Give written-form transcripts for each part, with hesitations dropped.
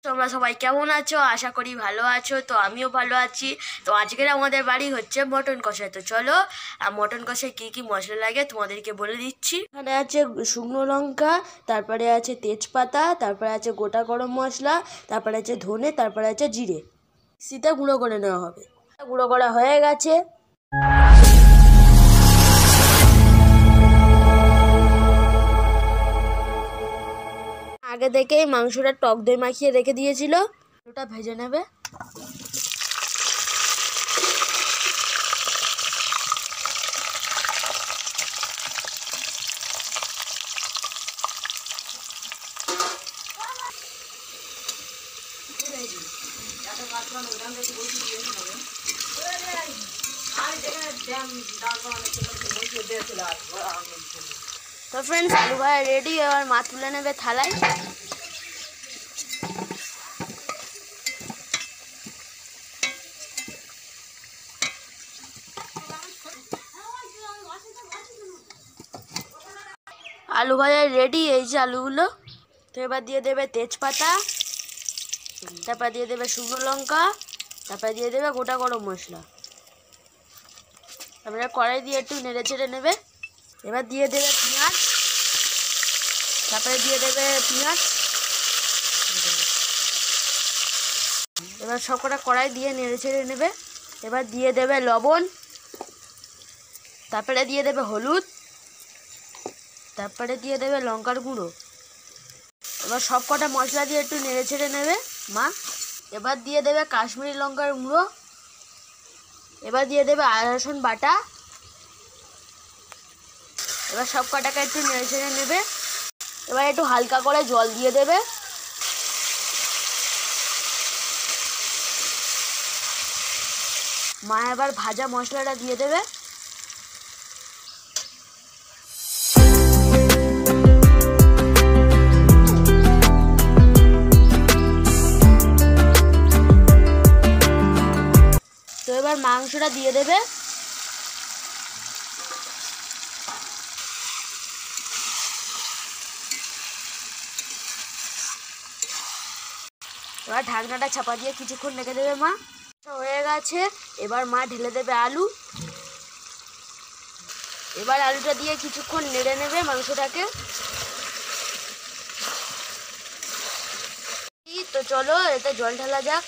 তোমরা সবাই কেমন আছো? আশা করি ভালো আছো। তো আমিও ভালো আছি। তো আজকের আমাদের বাড়ি হচ্ছে মটন কষাই। তো চলো মটন কষাই কী কী মশলা লাগে তোমাদেরকে বলে দিচ্ছি। এখানে আছে শুকনো লঙ্কা, তারপরে আছে তেজপাতা, তারপরে আছে গোটা গরম মশলা, তারপরে আছে ধনে, তারপরে আছে জিরে। মিক্সিতে গুঁড়ো করে নেওয়া হবে। গুঁড়ো করা হয়ে গেছে। আগে থেকেই মাংসটা টক দই মাখিয়ে রেখে দিয়েছিল। ওটা ভেজে নেবে। তো ফ্রেন্ডস, আলু ভাজা রেডি। এবার মাছ তুলে নেবে থালায়। আলু ভাজা রেডি, এই যে আলুগুলো। তো এবার দিয়ে দেবে তেজপাতা, তারপর দিয়ে দেবে শুকনো লঙ্কা, তারপরে দিয়ে দেবে গোটা গরম মশলা। তারপরে কড়াই দিয়ে একটু নেড়ে চেড়ে নেবে। এবার দিয়ে দেবে পেঁয়াজ, তারপরে দিয়ে দেবে পেঁয়াজ। এবার সব কটা কড়াই দিয়ে নেড়ে চেড়ে নেবে। এবার দিয়ে দেবে লবণ, তারপরে দিয়ে দেবে হলুদ, তারপরে দিয়ে দেবে লঙ্কার গুঁড়ো। এবার সব কটা মশলা দিয়ে একটু নেড়ে ছেড়ে নেবে মা। এবার দিয়ে দেবে কাশ্মীরি লঙ্কার গুঁড়ো। এবার দিয়ে দেবে আদা রসুন বাটা। এবার সব কটাকে একটু নেড়ে ছেড়ে নেবে। এবার একটু হালকা করে জল দিয়ে দেবে। মা এবার ভাজা মশলাটা দিয়ে দেবে। তো এবার মাংসটা দিয়ে দেবে। এবার ঢাকনাটা চাপা দিয়ে কিছুক্ষণ রেখে দেবে মা। হয়ে গেছে। এবার মা ঢেলে দেবে আলু। এবার আলুটা দিয়ে কিছুক্ষণ নেড়ে নেবে মাংসটাকে। তো চলো এতে জল ঢালা যাক।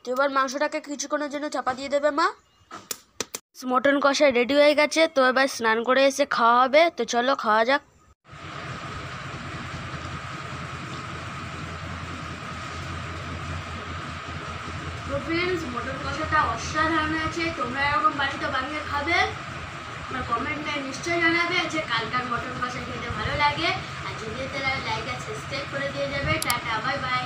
তো এবার মাংসটাকে কিছুক্ষণের জন্য চাপা দিয়ে দেবে মা। মটন কষাই রেডি হয়ে গেছে। তো এবার স্নান করে এসে খাওয়া হবে। তো চলো খাওয়া যাক। তো ফ্রেন্ডস, মটন কষাটা অসাধারণ আছে। তোমরা এরকম বাড়িতে বানিয়ে খাবে। আমার কমেন্টে নিশ্চয়ই জানাবে যে কালকার মটন কষা খেতে ভালো লাগে। আর যদি লাইক আর সাবস্ক্রাইব করে দিয়ে যাবে। Tata, bye bye.